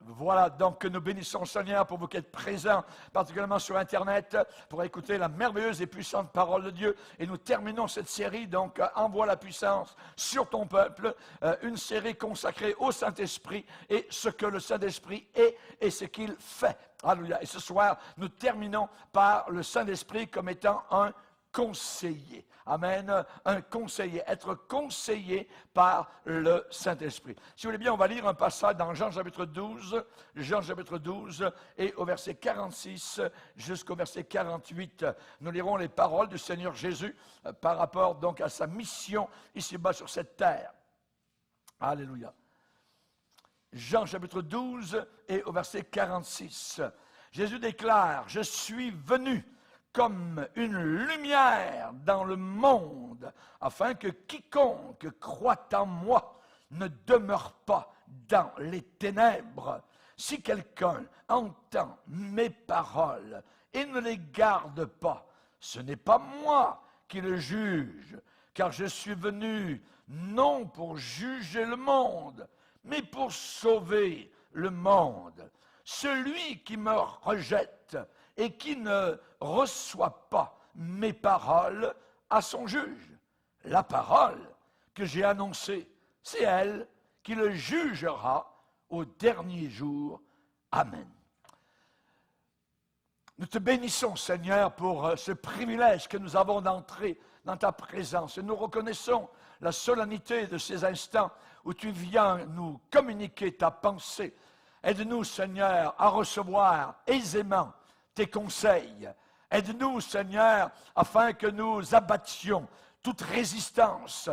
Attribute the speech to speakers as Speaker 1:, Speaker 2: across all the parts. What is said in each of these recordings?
Speaker 1: Voilà, donc que nous bénissons le Seigneur pour vous qui êtes présents, particulièrement sur Internet, pour écouter la merveilleuse et puissante parole de Dieu. Et nous terminons cette série, donc, Envoie la puissance sur ton peuple, une série consacrée au Saint-Esprit et ce que le Saint-Esprit est et ce qu'il fait. Alléluia. Et ce soir, nous terminons par le Saint-Esprit comme étant un conseiller. Amen. Un conseiller. Être conseillé par le Saint-Esprit. Si vous voulez bien, on va lire un passage dans Jean chapitre 12. Jean chapitre 12 et au verset 46 jusqu'au verset 48. Nous lirons les paroles du Seigneur Jésus par rapport donc à sa mission ici-bas sur cette terre. Alléluia. Jean chapitre 12 et au verset 46. Jésus déclare, « Je suis venu comme une lumière dans le monde, afin que quiconque croit en moi ne demeure pas dans les ténèbres. Si quelqu'un entend mes paroles et ne les garde pas, ce n'est pas moi qui le juge, car je suis venu non pour juger le monde, mais pour sauver le monde. Celui qui me rejette et qui ne reçoit pas mes paroles à son juge. La parole que j'ai annoncée, c'est elle qui le jugera au dernier jour. Amen. Nous te bénissons, Seigneur, pour ce privilège que nous avons d'entrer dans ta présence. Et nous reconnaissons la solennité de ces instants où tu viens nous communiquer ta pensée. Aide-nous, Seigneur, à recevoir aisément tes conseils. Aide-nous, Seigneur, afin que nous abattions toute résistance,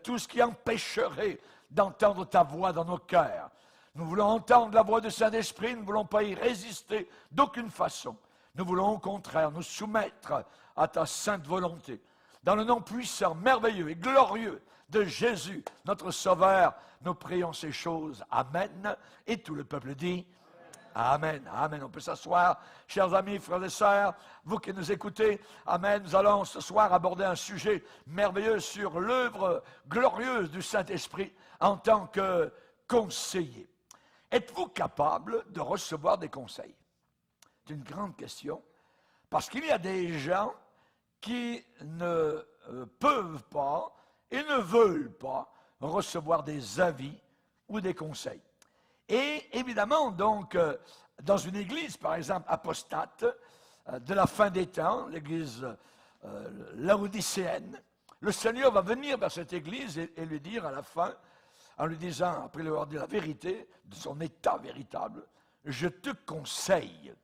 Speaker 1: tout ce qui empêcherait d'entendre ta voix dans nos cœurs. Nous voulons entendre la voix du Saint-Esprit, nous ne voulons pas y résister d'aucune façon. Nous voulons au contraire nous soumettre à ta sainte volonté. Dans le nom puissant, merveilleux et glorieux de Jésus, notre Sauveur, nous prions ces choses. Amen. Et tout le peuple dit Amen. Amen. On peut s'asseoir. Chers amis, frères et sœurs, vous qui nous écoutez, Amen. Nous allons ce soir aborder un sujet merveilleux sur l'œuvre glorieuse du Saint-Esprit en tant que conseiller. Êtes-vous capable de recevoir des conseils? C'est une grande question, parce qu'il y a des gens qui ne peuvent pas et ne veulent pas recevoir des avis ou des conseils. Et évidemment, donc, dans une église, par exemple, apostate, de la fin des temps, l'église laodicéenne, le Seigneur va venir vers cette église et lui dire à la fin, en lui disant, après lui avoir dit la vérité, de son état véritable, je te conseille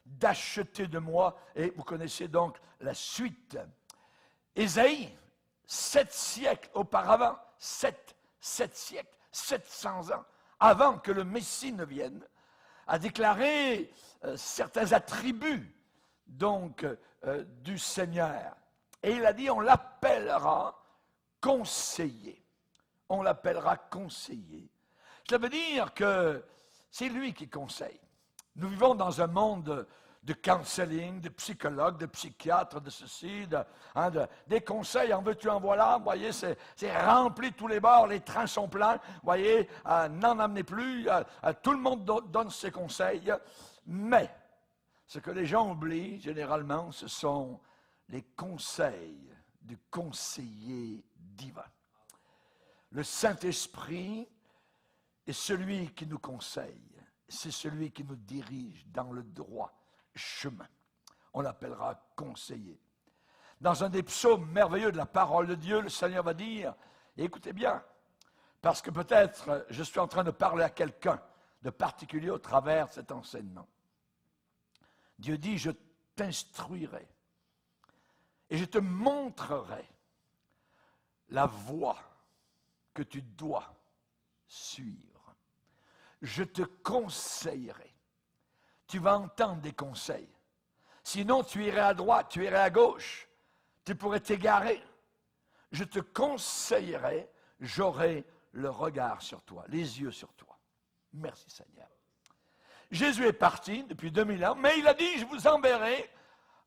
Speaker 1: d'acheter de moi, et vous connaissez donc la suite. Ésaïe, 7 siècles auparavant, 7 siècles, 700 ans, avant que le Messie ne vienne, a déclaré certains attributs donc du Seigneur. Et il a dit, on l'appellera conseiller. On l'appellera conseiller. Cela veut dire que c'est lui qui conseille. Nous vivons dans un monde de counseling, de psychologues, de psychiatres, de ceci, des conseils, en veux-tu, en voilà. Vous voyez, c'est rempli de tous les bords, les trains sont pleins. Vous voyez, n'en amenez plus. Tout le monde donne ses conseils. Mais, ce que les gens oublient, généralement, ce sont les conseils du conseiller divin. Le Saint-Esprit est celui qui nous conseille. C'est celui qui nous dirige dans le droit chemin. On l'appellera conseiller. Dans un des psaumes merveilleux de la parole de Dieu, le Seigneur va dire, et écoutez bien, parce que peut-être je suis en train de parler à quelqu'un de particulier au travers de cet enseignement. Dieu dit, je t'instruirai et je te montrerai la voie que tu dois suivre. Je te conseillerai. Tu vas entendre des conseils. Sinon, tu irais à droite, tu irais à gauche. Tu pourrais t'égarer. Je te conseillerai, j'aurai le regard sur toi, les yeux sur toi. Merci Seigneur. Jésus est parti depuis 2000 ans, mais il a dit, je vous enverrai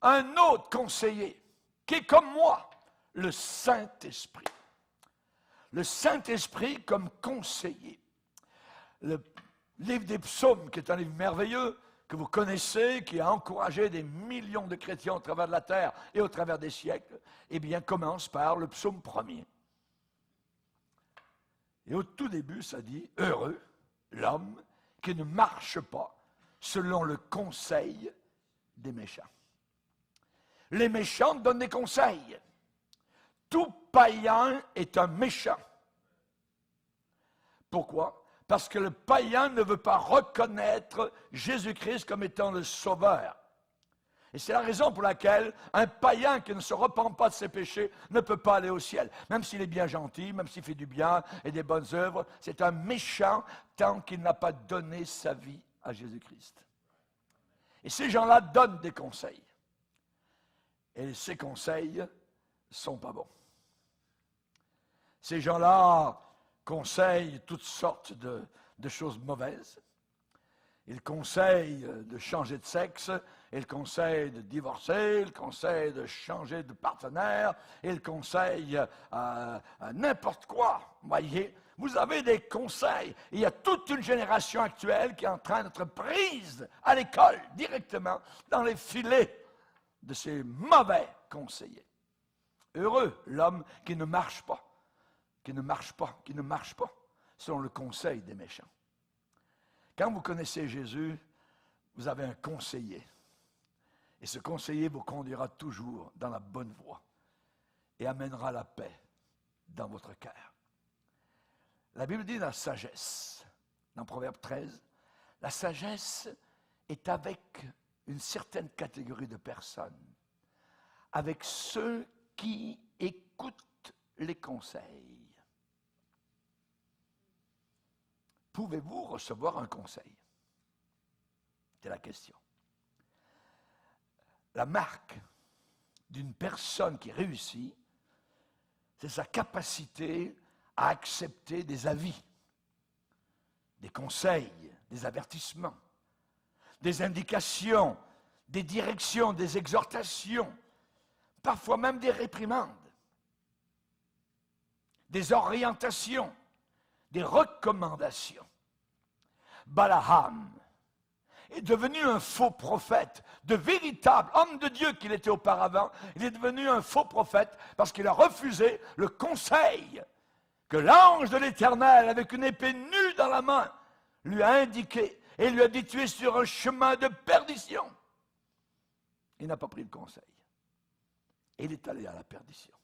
Speaker 1: un autre conseiller, qui est comme moi, le Saint-Esprit. Le Saint-Esprit comme conseiller. le livre des psaumes, qui est un livre merveilleux, que vous connaissez, qui a encouragé des millions de chrétiens au travers de la terre et au travers des siècles, eh bien, commence par le psaume 1er. Et au tout début, ça dit « Heureux l'homme qui ne marche pas selon le conseil des méchants. » Les méchants donnent des conseils. Tout païen est un méchant. Pourquoi? Parce que le païen ne veut pas reconnaître Jésus-Christ comme étant le sauveur. Et c'est la raison pour laquelle un païen qui ne se repent pas de ses péchés ne peut pas aller au ciel. Même s'il est bien gentil, même s'il fait du bien et des bonnes œuvres, c'est un méchant tant qu'il n'a pas donné sa vie à Jésus-Christ. Et ces gens-là donnent des conseils. Et ces conseils ne sont pas bons. Ces gens-là conseillent toutes sortes de choses mauvaises. Ils conseillent de changer de sexe, ils conseillent de divorcer, ils conseillent de changer de partenaire, ils conseillent à n'importe quoi. Voyez, vous avez des conseils. Il y a toute une génération actuelle qui est en train d'être prise à l'école directement dans les filets de ces mauvais conseillers. Heureux l'homme qui ne marche pas selon le conseil des méchants. Quand vous connaissez Jésus, vous avez un conseiller. Et ce conseiller vous conduira toujours dans la bonne voie et amènera la paix dans votre cœur. La Bible dit la sagesse, dans Proverbe 13, la sagesse est avec une certaine catégorie de personnes, avec ceux qui écoutent les conseils. Pouvez-vous recevoir un conseil? C'est la question. La marque d'une personne qui réussit, c'est sa capacité à accepter des avis, des conseils, des avertissements, des indications, des directions, des exhortations, parfois même des réprimandes, des orientations, des recommandations. Balaam est devenu un faux prophète, de véritable homme de Dieu qu'il était auparavant. Il est devenu un faux prophète parce qu'il a refusé le conseil que l'ange de l'Éternel, avec une épée nue dans la main, lui a indiqué et lui a dit « Tu es sur un chemin de perdition ». Il n'a pas pris le conseil. Et il est allé à la perdition.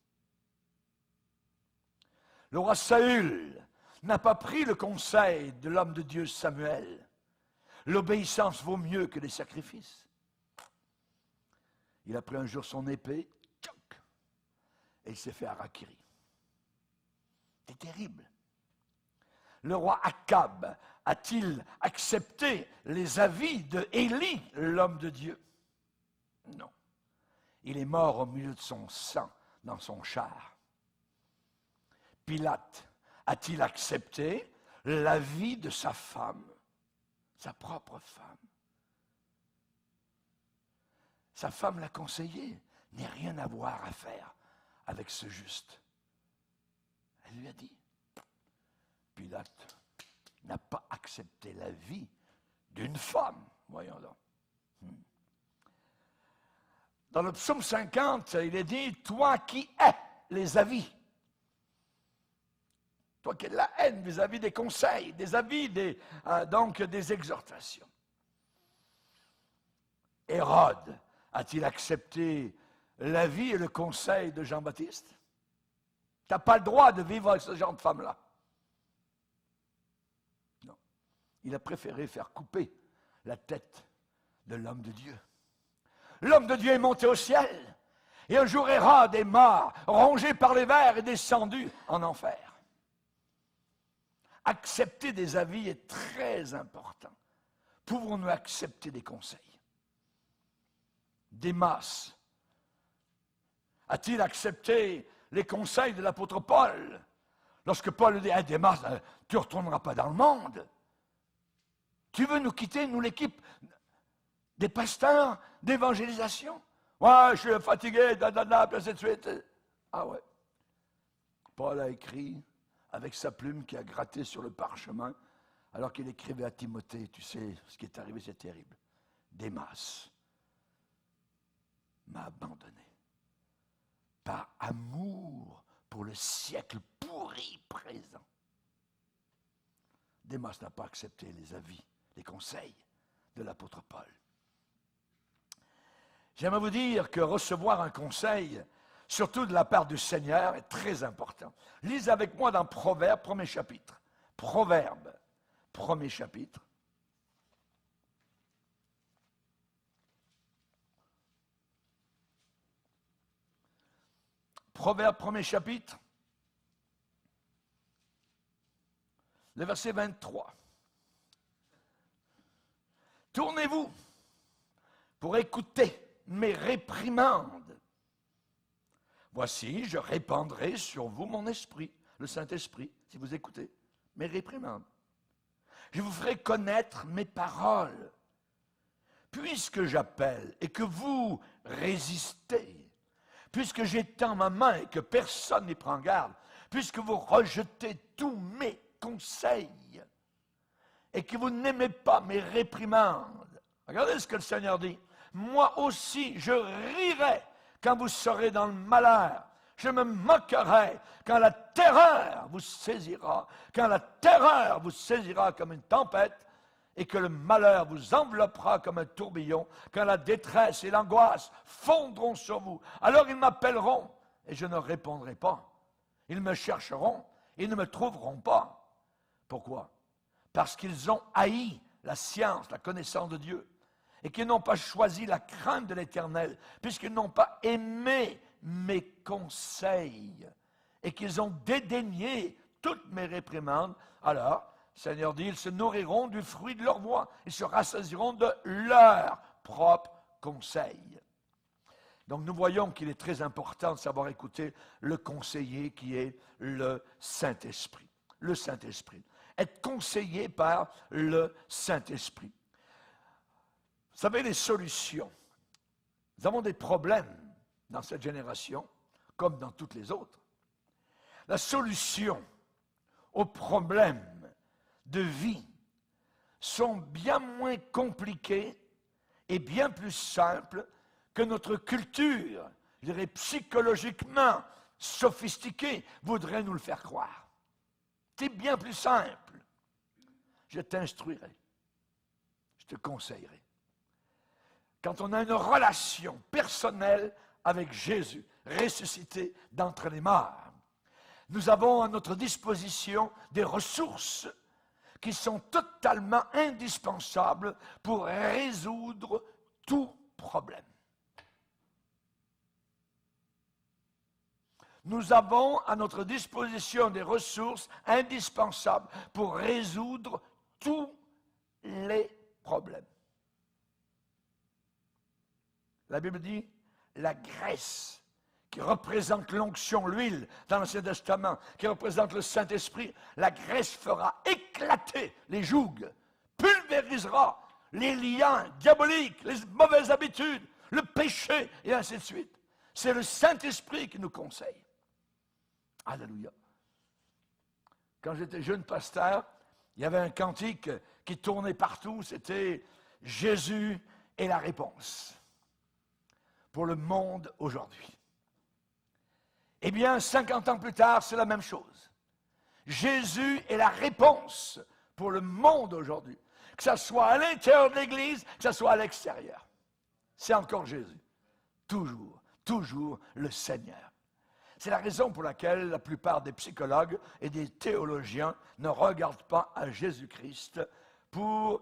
Speaker 1: Le roi Saül n'a pas pris le conseil de l'homme de Dieu Samuel. L'obéissance vaut mieux que les sacrifices. Il a pris un jour son épée, tchoc, et il s'est fait harakiri. C'est terrible. Le roi Akab a-t-il accepté les avis de Élie, l'homme de Dieu? Non. Il est mort au milieu de son sang, dans son char. Pilate a-t-il accepté l'avis de sa femme, sa propre femme? Sa femme l'a conseillé, n'a rien à voir à faire avec ce juste. Elle lui a dit. Pilate n'a pas accepté l'avis d'une femme, voyons donc. Dans le psaume 50, il est dit « Toi qui hais les avis ». Toi qui as de la haine vis-à-vis des conseils, des avis, donc des exhortations. Hérode a-t-il accepté l'avis et le conseil de Jean-Baptiste? Tu n'as pas le droit de vivre avec ce genre de femme-là. Non. Il a préféré faire couper la tête de l'homme de Dieu. L'homme de Dieu est monté au ciel. Et un jour, Hérode est mort, rongé par les vers et descendu en enfer. Accepter des avis est très important. Pouvons-nous accepter des conseils? Démas a-t-il accepté les conseils de l'apôtre Paul? Lorsque Paul dit « Démas, tu ne retourneras pas dans le monde. Tu veux nous quitter, nous l'équipe des pasteurs d'évangélisation? Ouais, je suis fatigué, puis ainsi de suite. » Ah ouais. Paul a écrit avec sa plume qui a gratté sur le parchemin, alors qu'il écrivait à Timothée, tu sais, ce qui est arrivé, c'est terrible. Démas m'a abandonné par amour pour le siècle pourri présent. Démas n'a pas accepté les avis, les conseils de l'apôtre Paul. J'aimerais vous dire que recevoir un conseil, surtout de la part du Seigneur, est très important. Lisez avec moi dans Proverbes, premier chapitre. Proverbes, premier chapitre. Proverbes, premier chapitre. Le verset 23. Tournez-vous pour écouter mes réprimandes. Voici, je répandrai sur vous mon esprit, le Saint-Esprit, si vous écoutez mes réprimandes. Je vous ferai connaître mes paroles. Puisque j'appelle et que vous résistez, puisque j'étends ma main et que personne n'y prend garde, puisque vous rejetez tous mes conseils et que vous n'aimez pas mes réprimandes. Regardez ce que le Seigneur dit. Moi aussi, je rirai quand vous serez dans le malheur. Je me moquerai quand la terreur vous saisira, quand la terreur vous saisira comme une tempête et que le malheur vous enveloppera comme un tourbillon, quand la détresse et l'angoisse fondront sur vous. Alors ils m'appelleront et je ne répondrai pas. Ils me chercheront, ils ne me trouveront pas. Pourquoi? Parce qu'ils ont haï la science, la connaissance de Dieu, et qu'ils n'ont pas choisi la crainte de l'Éternel, puisqu'ils n'ont pas aimé mes conseils, et qu'ils ont dédaigné toutes mes réprimandes. Alors, le Seigneur dit, ils se nourriront du fruit de leur voix, ils se rassasieront de leurs propres conseils. Donc nous voyons qu'il est très important de savoir écouter le conseiller qui est le Saint-Esprit. Le Saint-Esprit. Être conseillé par le Saint-Esprit. Vous savez, les solutions. Nous avons des problèmes dans cette génération, comme dans toutes les autres. La solution aux problèmes de vie sont bien moins compliquées et bien plus simples que notre culture, je dirais psychologiquement sophistiquée, voudrait nous le faire croire. C'est bien plus simple. Je t'instruirai. Je te conseillerai. Quand on a une relation personnelle avec Jésus, ressuscité d'entre les morts, nous avons à notre disposition des ressources qui sont totalement indispensables pour résoudre tout problème. Nous avons à notre disposition des ressources indispensables pour résoudre tous les problèmes. La Bible dit, la graisse qui représente l'onction, l'huile dans l'Ancien Testament, qui représente le Saint-Esprit, la graisse fera éclater les jougs, pulvérisera les liens diaboliques, les mauvaises habitudes, le péché, et ainsi de suite. C'est le Saint-Esprit qui nous conseille. Alléluia. Quand j'étais jeune pasteur, il y avait un cantique qui tournait partout, c'était « Jésus est la réponse » pour le monde aujourd'hui. Eh bien, 50 ans plus tard, c'est la même chose. Jésus est la réponse pour le monde aujourd'hui. Que ce soit à l'intérieur de l'Église, que ce soit à l'extérieur. C'est encore Jésus. Toujours, toujours le Seigneur. C'est la raison pour laquelle la plupart des psychologues et des théologiens ne regardent pas à Jésus-Christ pour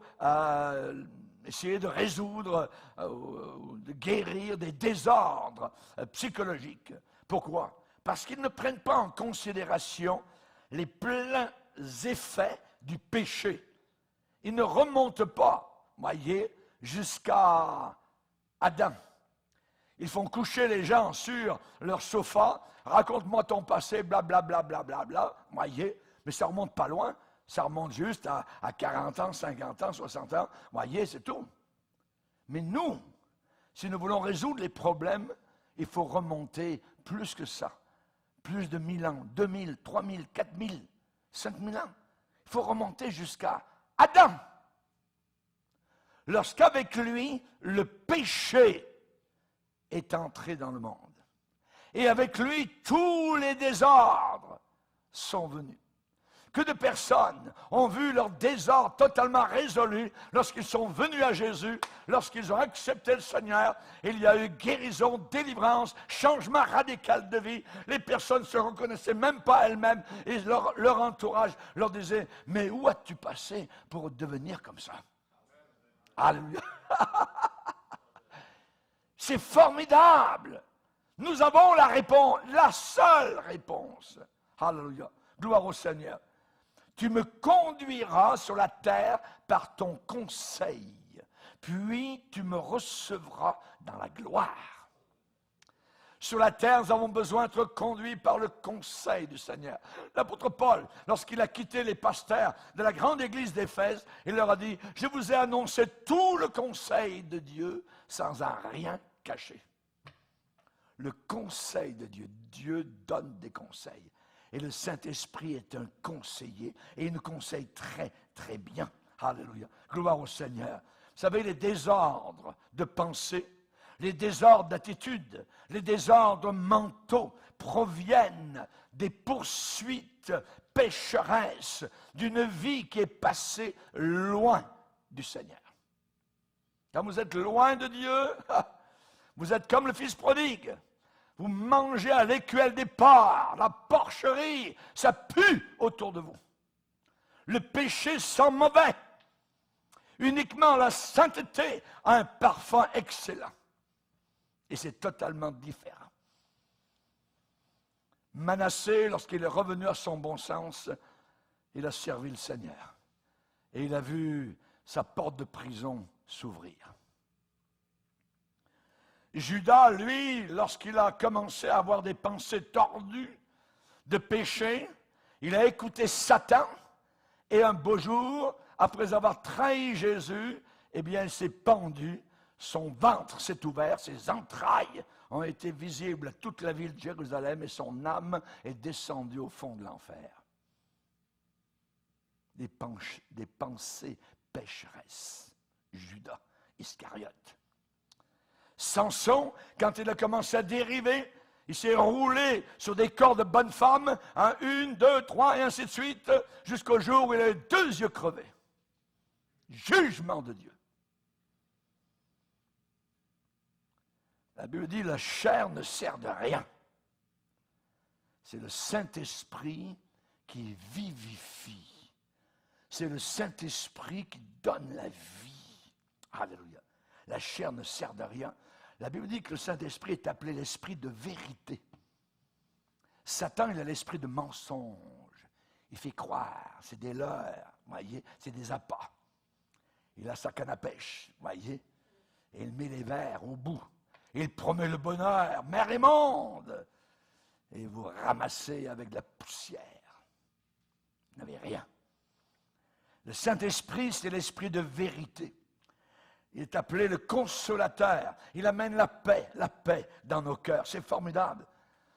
Speaker 1: essayer de résoudre, de guérir des désordres psychologiques. Pourquoi? Parce qu'ils ne prennent pas en considération les pleins effets du péché. Ils ne remontent pas, voyez, jusqu'à Adam. Ils font coucher les gens sur leur sofa, raconte-moi ton passé, blablabla, blablabla, voyez, mais ça ne remonte pas loin, ça remonte juste à 40 ans, 50 ans, 60 ans, voyez, c'est tout. Mais nous, si nous voulons résoudre les problèmes, il faut remonter plus que ça, plus de 1000 ans, 2000, 3000, 4000, 5000 ans. Il faut remonter jusqu'à Adam. Lorsqu'avec lui, le péché est entré dans le monde. Et avec lui, tous les désordres sont venus. Que de personnes ont vu leur désordre totalement résolu lorsqu'ils sont venus à Jésus, lorsqu'ils ont accepté le Seigneur. Il y a eu guérison, délivrance, changement radical de vie. Les personnes ne se reconnaissaient même pas elles-mêmes et leur entourage leur disait « Mais où as-tu passé pour devenir comme ça? » Alléluia. C'est formidable. Nous avons la réponse, la seule réponse. Alléluia. Gloire au Seigneur. Tu me conduiras sur la terre par ton conseil, puis tu me recevras dans la gloire. Sur la terre, nous avons besoin d'être conduits par le conseil du Seigneur. L'apôtre Paul, lorsqu'il a quitté les pasteurs de la grande église d'Éphèse, il leur a dit, « Je vous ai annoncé tout le conseil de Dieu sans en rien cacher. » Le conseil de Dieu, Dieu donne des conseils. Et le Saint-Esprit est un conseiller et il nous conseille très, très bien. Alléluia. Gloire au Seigneur. Vous savez, les désordres de pensée, les désordres d'attitude, les désordres mentaux proviennent des poursuites pécheresses d'une vie qui est passée loin du Seigneur. Quand vous êtes loin de Dieu, vous êtes comme le fils prodigue. Vous mangez à l'écuelle des porcs, la porcherie, ça pue autour de vous. Le péché sent mauvais. Uniquement la sainteté a un parfum excellent. Et c'est totalement différent. Manassé, lorsqu'il est revenu à son bon sens, il a servi le Seigneur. Et il a vu sa porte de prison s'ouvrir. Judas, lui, lorsqu'il a commencé à avoir des pensées tordues de péché, il a écouté Satan et un beau jour, après avoir trahi Jésus, eh bien, il s'est pendu, son ventre s'est ouvert, ses entrailles ont été visibles à toute la ville de Jérusalem et son âme est descendue au fond de l'enfer. Des pensées pécheresses. Judas Iscariote. Samson, quand il a commencé à dériver, il s'est roulé sur des corps de bonnes femmes, hein, 1, 2, 3, et ainsi de suite, jusqu'au jour où il a eu 2 yeux crevés. Jugement de Dieu. La Bible dit, la chair ne sert de rien. C'est le Saint-Esprit qui vivifie. C'est le Saint-Esprit qui donne la vie. Alléluia. La chair ne sert de rien. La Bible dit que le Saint-Esprit est appelé l'esprit de vérité. Satan, il a l'esprit de mensonge. Il fait croire, c'est des leurres, voyez, c'est des appâts. Il a sa canne à pêche, voyez, et il met les vers au bout. Il promet le bonheur, mer et monde. Et vous ramassez avec de la poussière. Vous n'avez rien. Le Saint-Esprit, c'est l'esprit de vérité. Il est appelé le consolateur. Il amène la paix dans nos cœurs. C'est formidable.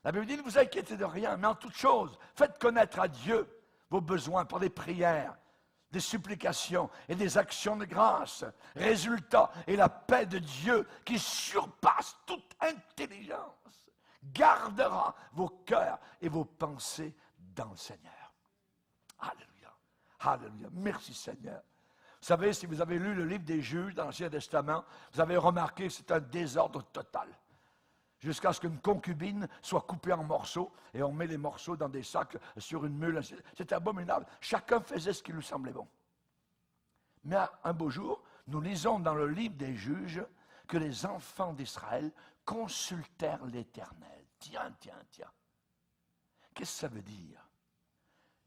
Speaker 1: La Bible dit, ne vous inquiétez de rien, mais en toute chose, faites connaître à Dieu vos besoins par des prières, des supplications et des actions de grâce. Résultat, et la paix de Dieu qui surpasse toute intelligence gardera vos cœurs et vos pensées dans le Seigneur. Alléluia. Alléluia. Merci Seigneur. Vous savez, si vous avez lu le livre des Juges dans l'Ancien Testament, vous avez remarqué que c'est un désordre total. Jusqu'à ce qu'une concubine soit coupée en morceaux, et on met les morceaux dans des sacs sur une mule. C'est abominable. Chacun faisait ce qui lui semblait bon. Mais un beau jour, nous lisons dans le livre des Juges que les enfants d'Israël consultèrent l'Éternel. Tiens. Qu'est-ce que ça veut dire?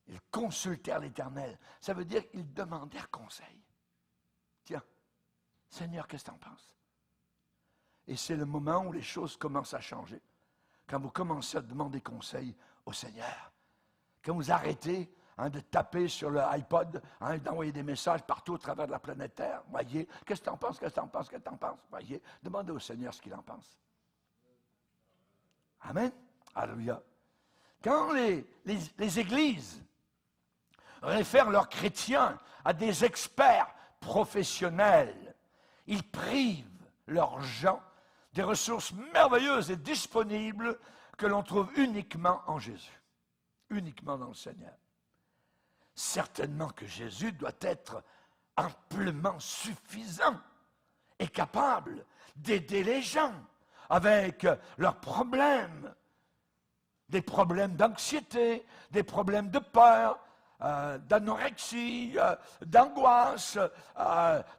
Speaker 1: Ils consultèrent l'Éternel. Ça veut dire qu'ils demandèrent conseil. Tiens, Seigneur, qu'est-ce que tu en penses? Et c'est le moment où les choses commencent à changer. Quand vous commencez à demander conseil au Seigneur. Quand vous arrêtez de taper sur le iPod, d'envoyer des messages partout au travers de la planète Terre. Voyez, qu'est-ce que tu en penses? Qu'est-ce que tu en penses? Qu'est-ce que tu en penses? Voyez, demandez au Seigneur ce qu'il en pense. Amen. Alléluia. Quand les églises réfèrent leurs chrétiens à des experts professionnels. Ils privent leurs gens des ressources merveilleuses et disponibles que l'on trouve uniquement en Jésus, uniquement dans le Seigneur. Certainement que Jésus doit être amplement suffisant et capable d'aider les gens avec leurs problèmes, des problèmes d'anxiété, des problèmes de peur, d'anorexie, d'angoisse,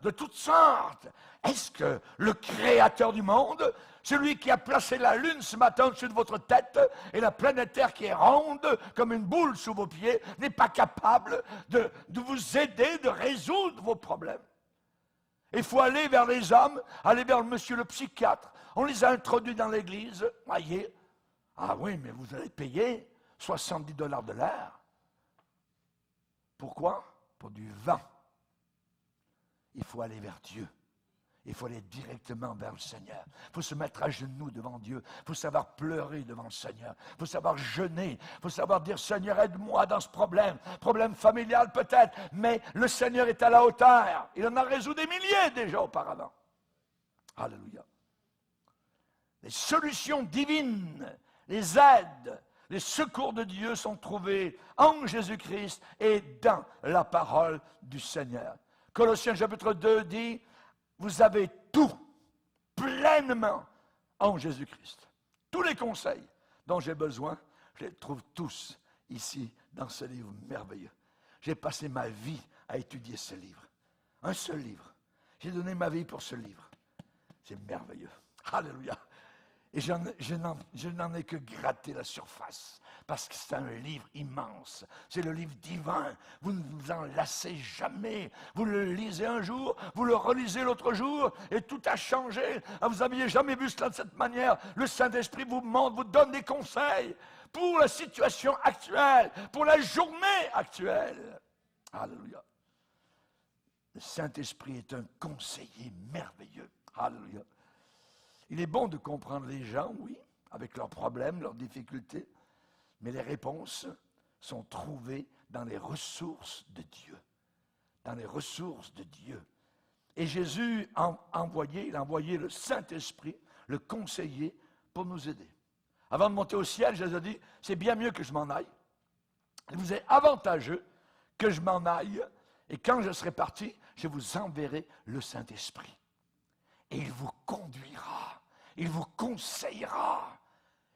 Speaker 1: de toutes sortes. Est-ce que le Créateur du monde, celui qui a placé la lune ce matin au-dessus de votre tête et la planète Terre qui est ronde comme une boule sous vos pieds, n'est pas capable de vous aider, de résoudre vos problèmes? Il faut aller vers les hommes, aller vers monsieur le psychiatre. On les a introduits dans l'église, voyez. Ah oui, mais vous allez payer 70 $ de l'heure. Pourquoi? Pour du vent. Il faut aller vers Dieu. Il faut aller directement vers le Seigneur. Il faut se mettre à genoux devant Dieu. Il faut savoir pleurer devant le Seigneur. Il faut savoir jeûner. Il faut savoir dire, Seigneur, aide-moi dans ce problème. Problème familial peut-être, mais le Seigneur est à la hauteur. Il en a résolu des milliers déjà auparavant. Alléluia. Les solutions divines, les aides, les secours de Dieu sont trouvés en Jésus-Christ et dans la parole du Seigneur. Colossiens chapitre 2 dit, vous avez tout pleinement en Jésus-Christ. Tous les conseils dont j'ai besoin, je les trouve tous ici dans ce livre merveilleux. J'ai passé ma vie à étudier ce livre. Un seul livre. J'ai donné ma vie pour ce livre. C'est merveilleux. Alléluia. Et je n'en ai que gratté la surface, parce que c'est un livre immense. C'est le livre divin. Vous ne vous en lassez jamais. Vous le lisez un jour, vous le relisez l'autre jour, et tout a changé. Vous n'aviez jamais vu cela de cette manière. Le Saint-Esprit vous montre, vous donne des conseils pour la situation actuelle, pour la journée actuelle. Alléluia. Le Saint-Esprit est un conseiller merveilleux. Alléluia. Il est bon de comprendre les gens, oui, avec leurs problèmes, leurs difficultés, mais les réponses sont trouvées dans les ressources de Dieu. Dans les ressources de Dieu. Et Jésus il a envoyé le Saint-Esprit, le conseiller, pour nous aider. Avant de monter au ciel, Jésus a dit, c'est bien mieux que je m'en aille. Il vous est avantageux que je m'en aille, et quand je serai parti, je vous enverrai le Saint-Esprit. Et il vous conduira. Il vous conseillera,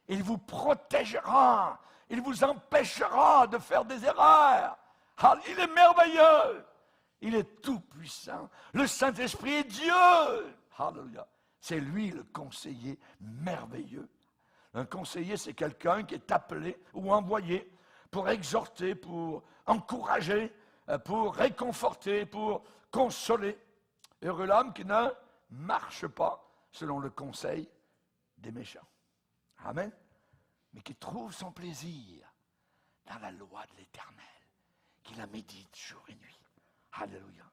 Speaker 1: il vous protégera, il vous empêchera de faire des erreurs. Il est merveilleux, il est tout puissant. Le Saint-Esprit est Dieu. Alléluia. C'est lui le conseiller merveilleux. Un conseiller, c'est quelqu'un qui est appelé ou envoyé pour exhorter, pour encourager, pour réconforter, pour consoler. Heureux l'homme qui ne marche pas selon le conseil des méchants. Amen. Mais qui trouve son plaisir dans la loi de l'Éternel, qui la médite jour et nuit. Alléluia.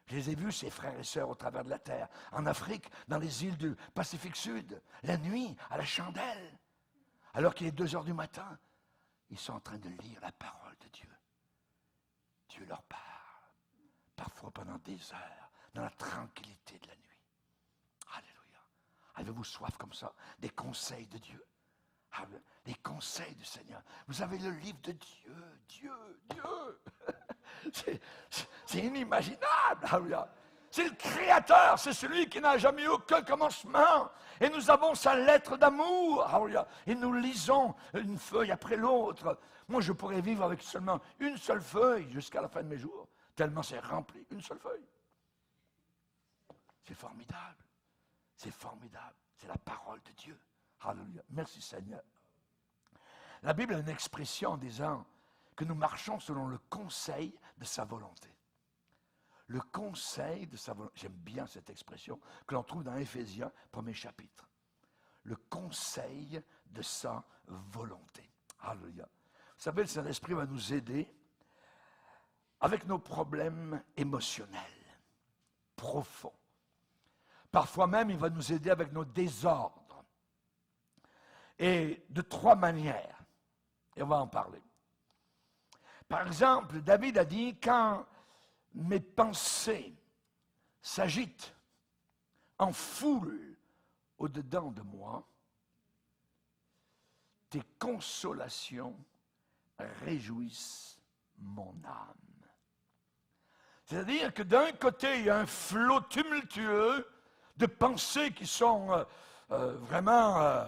Speaker 1: Je les ai vus, ces frères et sœurs, au travers de la terre, en Afrique, dans les îles du Pacifique Sud, la nuit, à la chandelle, alors qu'il est 2 heures du matin, ils sont en train de lire la parole de Dieu. Dieu leur parle, parfois pendant des heures, dans la tranquillité de la nuit. Avez-vous soif comme ça des conseils de Dieu? Les conseils du Seigneur. Vous avez le livre de Dieu. C'est inimaginable. C'est le Créateur, c'est celui qui n'a jamais eu aucun commencement. Et nous avons sa lettre d'amour. Et nous lisons une feuille après l'autre. Moi, je pourrais vivre avec seulement une seule feuille jusqu'à la fin de mes jours, tellement c'est rempli, une seule feuille. C'est formidable. C'est formidable. C'est la parole de Dieu. Alléluia. Merci Seigneur. La Bible a une expression en disant que nous marchons selon le conseil de sa volonté. Le conseil de sa volonté. J'aime bien cette expression que l'on trouve dans Éphésiens, 1er chapitre. Le conseil de sa volonté. Alléluia. Vous savez, le Saint-Esprit va nous aider avec nos problèmes émotionnels profonds. Parfois même, il va nous aider avec nos désordres. Et de 3 manières. Et on va en parler. Par exemple, David a dit, quand mes pensées s'agitent en foule au-dedans de moi, tes consolations réjouissent mon âme. C'est-à-dire que d'un côté, il y a un flot tumultueux de pensées qui sont vraiment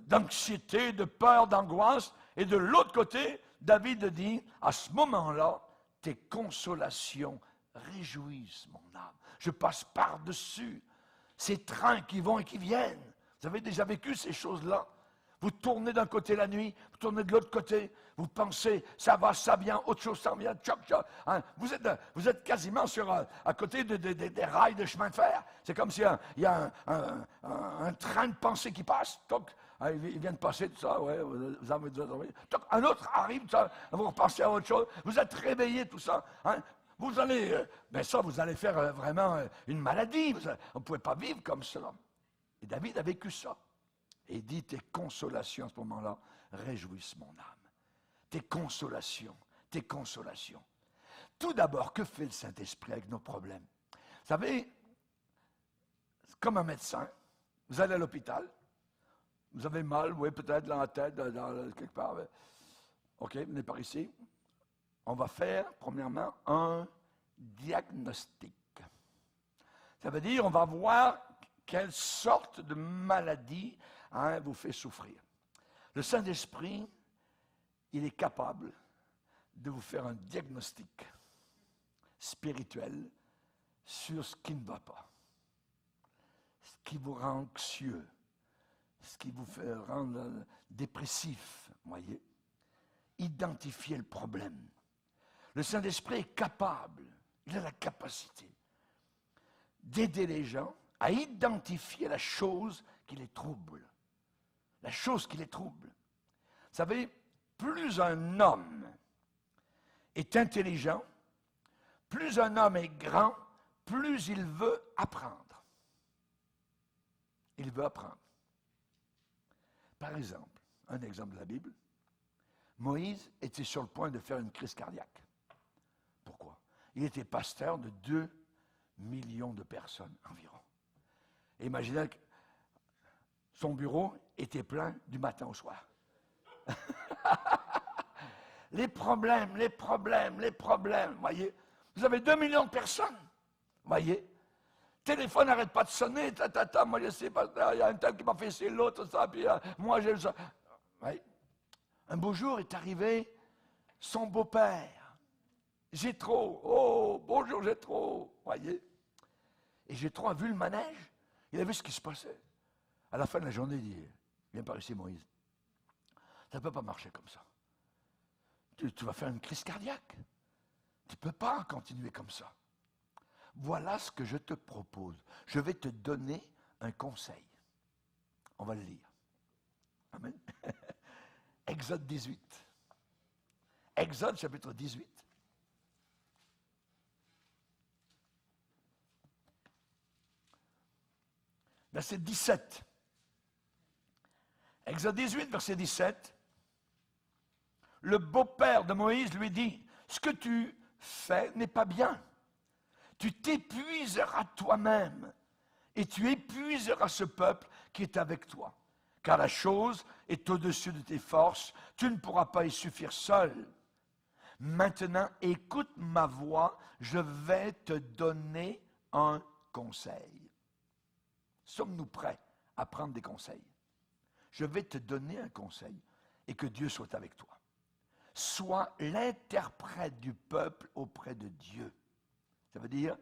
Speaker 1: d'anxiété, de peur, d'angoisse, et de l'autre côté, David dit, à ce moment-là, tes consolations réjouissent mon âme. Je passe par-dessus ces trains qui vont et qui viennent. Vous avez déjà vécu ces choses-là? Vous tournez d'un côté la nuit, vous tournez de l'autre côté, vous pensez, ça va, ça vient, autre chose, ça vient, tchoc, tchoc. Hein? Vous êtes quasiment à côté des rails de chemin de fer. C'est comme s'il y a un train de pensée qui passe. Toc, hein, il vient de passer, tout ça, ouais, vous avez toc, un autre arrive, tout ça, vous repensez à autre chose, vous êtes réveillé, tout ça. Hein? Vous allez, vous allez faire vraiment une maladie. Vous ne pouvez pas vivre comme cela. Et David a vécu ça. Et il dit, tes consolations à ce moment-là réjouissent mon âme. Tes consolations, tes consolations. Tout d'abord, que fait le Saint-Esprit avec nos problèmes? Vous savez, comme un médecin, vous allez à l'hôpital, vous avez mal, oui, peut-être dans la tête, quelque part. OK, venez par ici. On va faire, premièrement, un diagnostic. Ça veut dire, on va voir quelle sorte de maladie vous fait souffrir. Le Saint-Esprit, il est capable de vous faire un diagnostic spirituel sur ce qui ne va pas, ce qui vous rend anxieux, ce qui vous fait rendre dépressif, voyez. Identifier le problème. Le Saint-Esprit est capable, il a la capacité d'aider les gens à identifier la chose qui les trouble. La chose qui les trouble. Vous savez, plus un homme est intelligent, plus un homme est grand, plus il veut apprendre. Il veut apprendre. Par exemple, un exemple de la Bible, Moïse était sur le point de faire une crise cardiaque. Pourquoi? Il était pasteur de 2 millions de personnes environ. Et imaginez que son bureau était plein du matin au soir. Les problèmes, voyez. Vous avez 2 millions de personnes, voyez. Le téléphone n'arrête pas de sonner, moi je sais pas, il y a un tel qui m'a fait c'est l'autre, ça, puis moi j'ai ça. Ouais. Un beau jour est arrivé son beau-père, Jéthro. Oh, bonjour Jéthro, voyez. Et Jéthro a vu le manège, il a vu ce qui se passait. À la fin de la journée, il dit, viens par ici Moïse, ça ne peut pas marcher comme ça. Tu vas faire une crise cardiaque. Tu ne peux pas continuer comme ça. Voilà ce que je te propose. Je vais te donner un conseil. On va le lire. Amen. Exode 18. Exode chapitre 18. Verset 17. Exode 18, verset 17. Le beau-père de Moïse lui dit, ce que tu fais n'est pas bien. Tu t'épuiseras toi-même et tu épuiseras ce peuple qui est avec toi. Car la chose est au-dessus de tes forces, tu ne pourras pas y suffire seul. Maintenant, écoute ma voix, je vais te donner un conseil. Sommes-nous prêts à prendre des conseils? Je vais te donner un conseil et que Dieu soit avec toi. Sois l'interprète du peuple auprès de Dieu. Ça veut dire,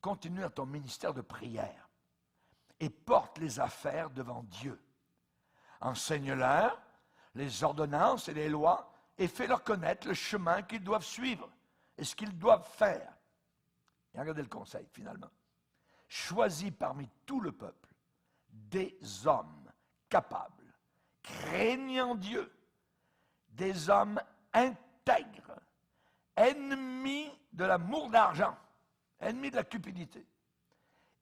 Speaker 1: continue dans ton ministère de prière et porte les affaires devant Dieu. Enseigne-leur les ordonnances et les lois et fais-leur connaître le chemin qu'ils doivent suivre et ce qu'ils doivent faire. Et regardez le conseil, finalement. Choisis parmi tout le peuple des hommes capables, craignant Dieu, des hommes intègres, ennemis de l'amour d'argent, ennemis de la cupidité.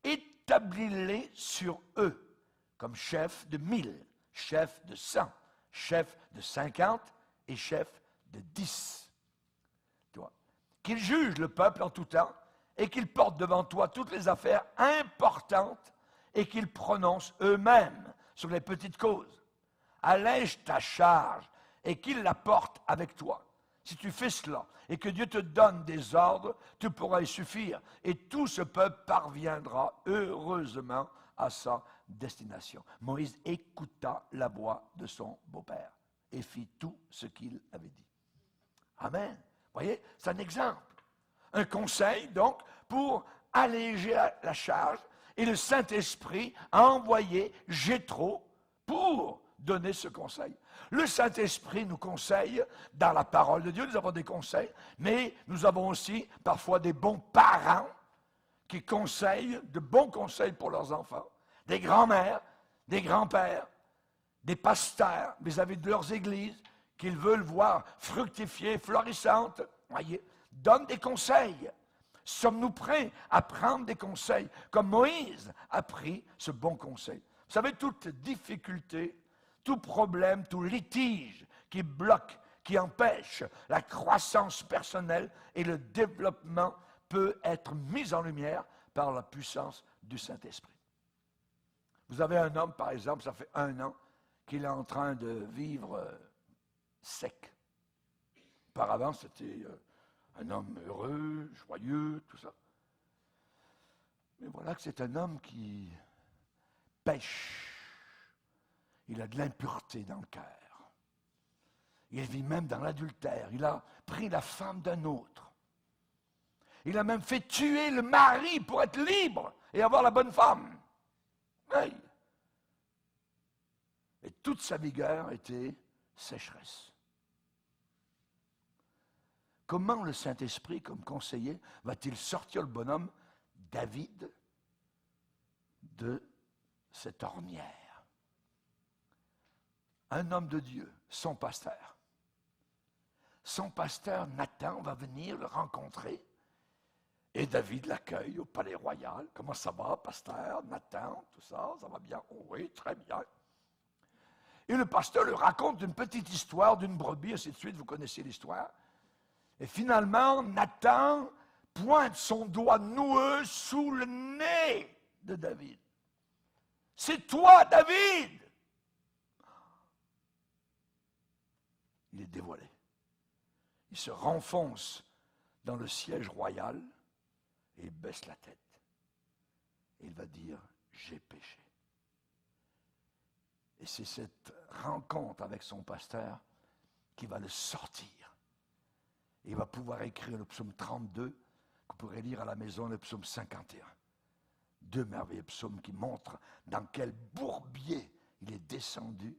Speaker 1: Établis-les sur eux comme chefs de 1000, chefs de 100, chefs de 50 et chefs de 10. qu'il juge le peuple en tout temps et qu'il porte devant toi toutes les affaires importantes et qu'ils prononcent eux-mêmes sur les petites causes. Allège ta charge et qu'ils la portent avec toi. Si tu fais cela et que Dieu te donne des ordres, tu pourras y suffire et tout ce peuple parviendra heureusement à sa destination. Moïse écouta la voix de son beau-père et fit tout ce qu'il avait dit. Amen. Vous voyez, c'est un exemple. Un conseil, donc, pour alléger la charge. Et le Saint-Esprit a envoyé Jéthro pour donner ce conseil. Le Saint-Esprit nous conseille dans la parole de Dieu, nous avons des conseils, mais nous avons aussi parfois des bons parents qui conseillent, de bons conseils pour leurs enfants, des grands-mères, des grands-pères, des pasteurs vis-à-vis de leurs églises qu'ils veulent voir fructifier, florissantes. Voyez, donnent des conseils. Sommes-nous prêts à prendre des conseils comme Moïse a pris ce bon conseil? Vous savez, toute difficulté, tout problème, tout litige qui bloque, qui empêche la croissance personnelle et le développement peut être mis en lumière par la puissance du Saint-Esprit. Vous avez un homme, par exemple, ça fait 1 an qu'il est en train de vivre sec. Auparavant, c'était un homme heureux, joyeux, tout ça. Mais voilà que c'est un homme qui pêche. Il a de l'impureté dans le cœur. Il vit même dans l'adultère. Il a pris la femme d'un autre. Il a même fait tuer le mari pour être libre et avoir la bonne femme. Oui. Et toute sa vigueur était sécheresse. Comment le Saint-Esprit, comme conseiller, va-t-il sortir le bonhomme David de cette ornière? Un homme de Dieu, son pasteur. Son pasteur Nathan va venir le rencontrer et David l'accueille au palais royal. Comment ça va, pasteur Nathan? Tout ça, ça va bien? Oh oui, très bien. Et le pasteur lui raconte une petite histoire d'une brebis, ainsi de suite, vous connaissez l'histoire. Et finalement, Nathan pointe son doigt noueux sous le nez de David. C'est toi, David! Il est dévoilé. Il se renfonce dans le siège royal et il baisse la tête. Et il va dire, j'ai péché. Et c'est cette rencontre avec son pasteur qui va le sortir. Et il va pouvoir écrire le psaume 32, que vous pourrez lire à la maison, le psaume 51. 2 merveilleux psaumes qui montrent dans quel bourbier il est descendu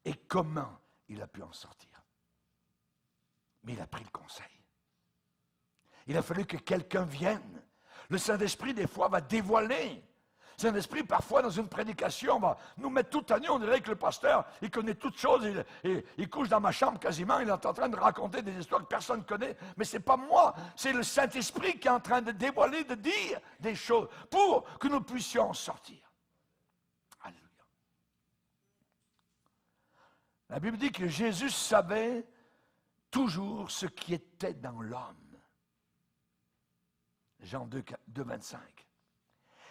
Speaker 1: et comment il a pu en sortir. Mais il a pris le conseil. Il a fallu que quelqu'un vienne. Le Saint-Esprit, des fois, va dévoiler. Le Saint-Esprit, parfois, dans une prédication, va nous mettre tout à nu. On dirait que le pasteur, il connaît toutes choses. Il couche dans ma chambre quasiment. Il est en train de raconter des histoires que personne ne connaît. Mais ce n'est pas moi. C'est le Saint-Esprit qui est en train de dévoiler, de dire des choses pour que nous puissions en sortir. Alléluia. La Bible dit que Jésus savait toujours ce qui était dans l'homme. Jean 2, 25.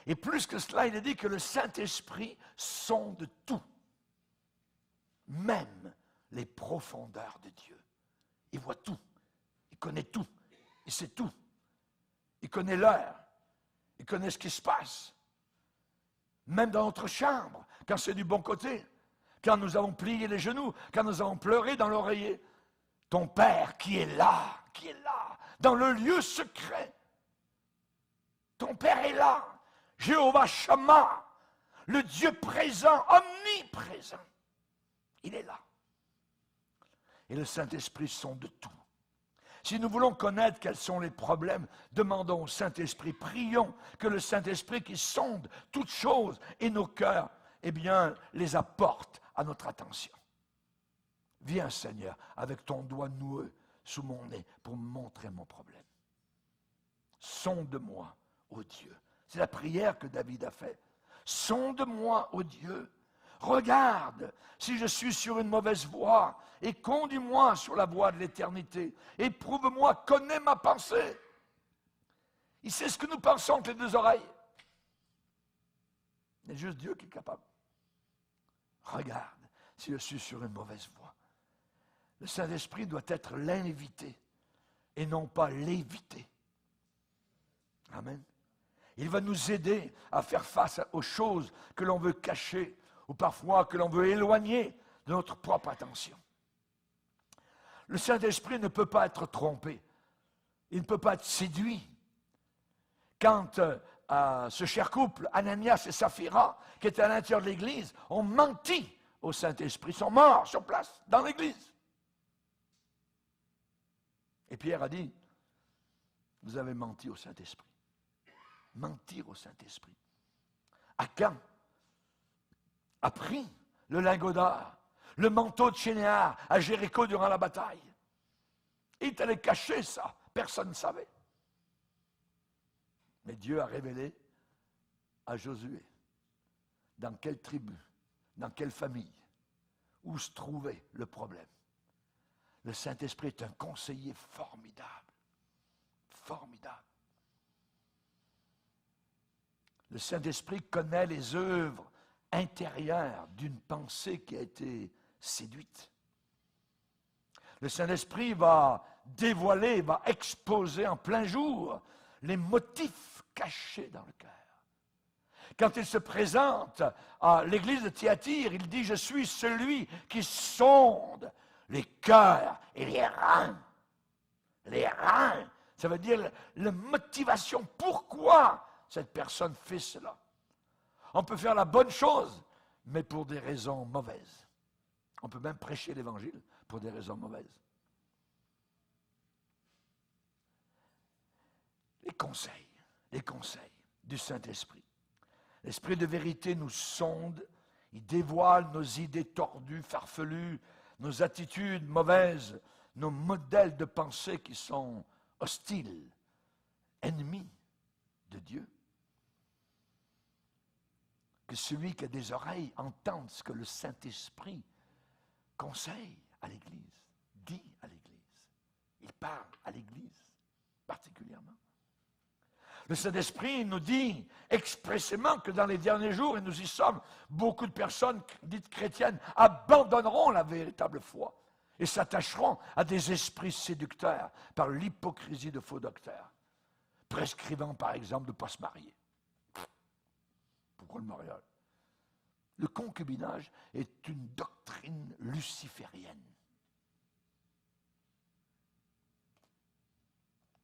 Speaker 1: Et plus que cela, il est dit que le Saint-Esprit sonde tout, même les profondeurs de Dieu. Il voit tout, il connaît tout, il sait tout. Il connaît l'heure, il connaît ce qui se passe. Même dans notre chambre, quand c'est du bon côté, quand nous avons plié les genoux, quand nous avons pleuré dans l'oreiller. Ton Père qui est là, dans le lieu secret. Ton Père est là. Jéhovah Shammah, le Dieu présent, omniprésent. Il est là. Et le Saint-Esprit sonde tout. Si nous voulons connaître quels sont les problèmes, demandons au Saint-Esprit, prions que le Saint-Esprit qui sonde toutes choses et nos cœurs, eh bien, les apporte à notre attention. Viens, Seigneur, avec ton doigt noueux sous mon nez pour me montrer mon problème. Sonde-moi, ô Dieu. C'est la prière que David a faite. Sonde-moi, ô Dieu. Regarde si je suis sur une mauvaise voie et conduis-moi sur la voie de l'éternité. Éprouve-moi, connais ma pensée. Il sait ce que nous pensons entre les deux oreilles. Il y a juste Dieu qui est capable. Regarde si je suis sur une mauvaise voie. Le Saint-Esprit doit être l'invité et non pas l'éviter. Amen. Il va nous aider à faire face aux choses que l'on veut cacher ou parfois que l'on veut éloigner de notre propre attention. Le Saint-Esprit ne peut pas être trompé. Il ne peut pas être séduit. Quand ce cher couple, Ananias et Saphira, qui étaient à l'intérieur de l'Église, ont menti au Saint-Esprit, sont morts sur place, dans l'Église. Et Pierre a dit, vous avez menti au Saint-Esprit. Mentir au Saint-Esprit. Akan a pris le lingot d'or, le manteau de Chénéar à Jéricho durant la bataille. Il est allé cacher ça, personne ne savait. Mais Dieu a révélé à Josué dans quelle tribu, dans quelle famille, où se trouvait le problème. Le Saint-Esprit est un conseiller formidable. Formidable. Le Saint-Esprit connaît les œuvres intérieures d'une pensée qui a été séduite. Le Saint-Esprit va dévoiler, va exposer en plein jour les motifs cachés dans le cœur. Quand il se présente à l'église de Thyatire, il dit « Je suis celui qui sonde les cœurs et les reins. » Les reins, ça veut dire la motivation. Pourquoi cette personne fait cela? On peut faire la bonne chose, mais pour des raisons mauvaises. On peut même prêcher l'Évangile pour des raisons mauvaises. Les conseils du Saint-Esprit. L'Esprit de vérité nous sonde, il dévoile nos idées tordues, farfelues, nos attitudes mauvaises, nos modèles de pensée qui sont hostiles, ennemis de Dieu. Que celui qui a des oreilles entende ce que le Saint-Esprit conseille à l'Église, dit à l'Église. Il parle à l'Église particulièrement. Le Saint-Esprit nous dit expressément que dans les derniers jours, et nous y sommes, beaucoup de personnes dites chrétiennes abandonneront la véritable foi et s'attacheront à des esprits séducteurs par l'hypocrisie de faux docteurs, prescrivant par exemple de ne pas se marier. Pourquoi le mariage? Le concubinage est une doctrine luciférienne.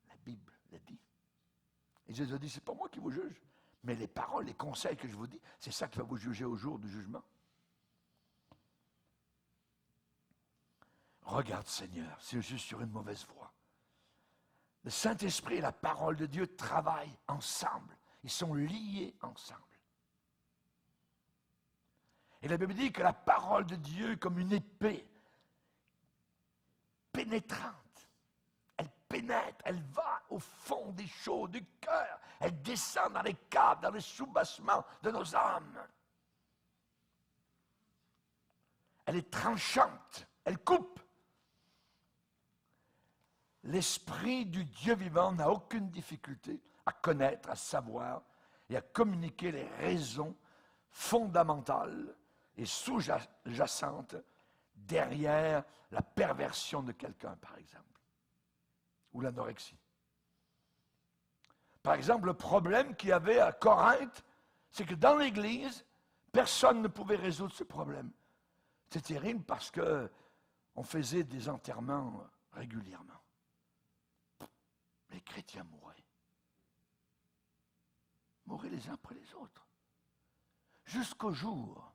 Speaker 1: La Bible l'a dit. Et Jésus a dit, c'est pas moi qui vous juge, mais les paroles, les conseils que je vous dis, c'est ça qui va vous juger au jour du jugement. Regarde Seigneur, si je suis sur une mauvaise voie. Le Saint-Esprit et la parole de Dieu travaillent ensemble. Ils sont liés ensemble. Et la Bible dit que la parole de Dieu est comme une épée pénétrante. Elle pénètre, elle va au fond des choses du cœur. Elle descend dans les caves, dans les soubassements de nos âmes. Elle est tranchante, elle coupe. L'Esprit du Dieu vivant n'a aucune difficulté à connaître, à savoir et à communiquer les raisons fondamentales et sous-jacentes derrière la perversion de quelqu'un, par exemple, ou l'anorexie. Par exemple, le problème qu'il y avait à Corinthe, c'est que dans l'Église, personne ne pouvait résoudre ce problème. C'est terrible parce qu'on faisait des enterrements régulièrement. Les chrétiens mouraient. Mouraient les uns après les autres. Jusqu'au jour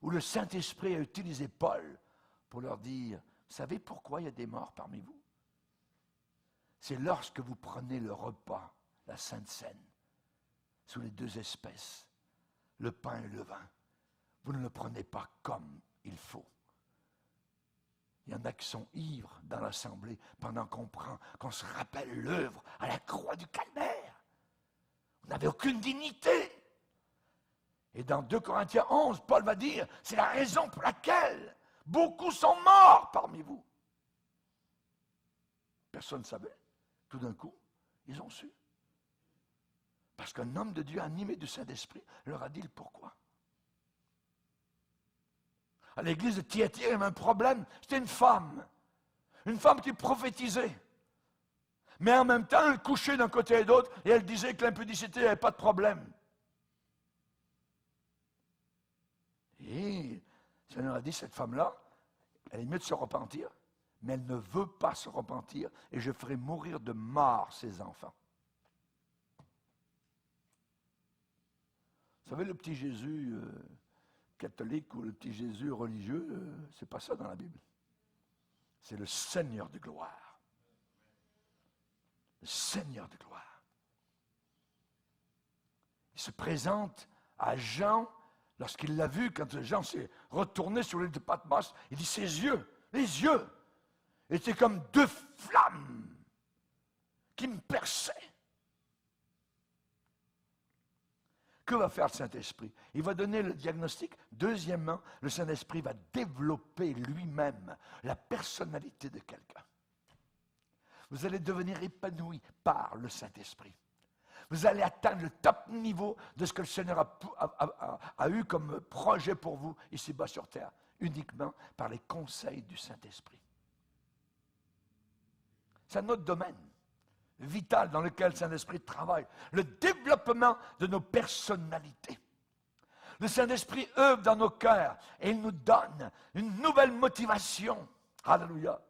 Speaker 1: où le Saint-Esprit a utilisé Paul pour leur dire, vous savez pourquoi il y a des morts parmi vous? C'est lorsque vous prenez le repas, la Sainte Seine, sous les deux espèces, le pain et le vin. Vous ne le prenez pas comme il faut. Il y en a qui sont ivres dans l'assemblée pendant qu'on se rappelle l'œuvre à la croix du calvaire. On n'avait aucune dignité. Et dans 2 Corinthiens 11, Paul va dire, c'est la raison pour laquelle beaucoup sont morts parmi vous. Personne ne savait. Tout d'un coup, ils ont su. Parce qu'un homme de Dieu animé du Saint-Esprit leur a dit le pourquoi. À l'église de Thyatire, il y avait un problème. C'était une femme qui prophétisait. Mais en même temps, elle couchait d'un côté et d'autre et elle disait que l'impudicité n'avait pas de problème. Et le Seigneur a dit, cette femme-là, elle est mieux de se repentir, mais elle ne veut pas se repentir et je ferai mourir de mort ses enfants. Vous savez, le petit Jésus catholique ou le petit Jésus religieux, c'est pas ça dans la Bible. C'est le Seigneur de gloire. Le Seigneur de gloire. Il se présente à Jean, lorsqu'il l'a vu, quand Jean s'est retourné sur l'île de Patmos, il dit, ses yeux, les yeux, étaient comme 2 flammes qui me perçaient. Que va faire le Saint-Esprit? Il va donner le diagnostic. Deuxièmement, le Saint-Esprit va développer lui-même la personnalité de quelqu'un. Vous allez devenir épanoui par le Saint-Esprit. Vous allez atteindre le top niveau de ce que le Seigneur a eu comme projet pour vous ici-bas sur terre, uniquement par les conseils du Saint-Esprit. C'est un autre domaine vital dans lequel le Saint-Esprit travaille, le développement de nos personnalités. Le Saint-Esprit œuvre dans nos cœurs et il nous donne une nouvelle motivation. Alléluia.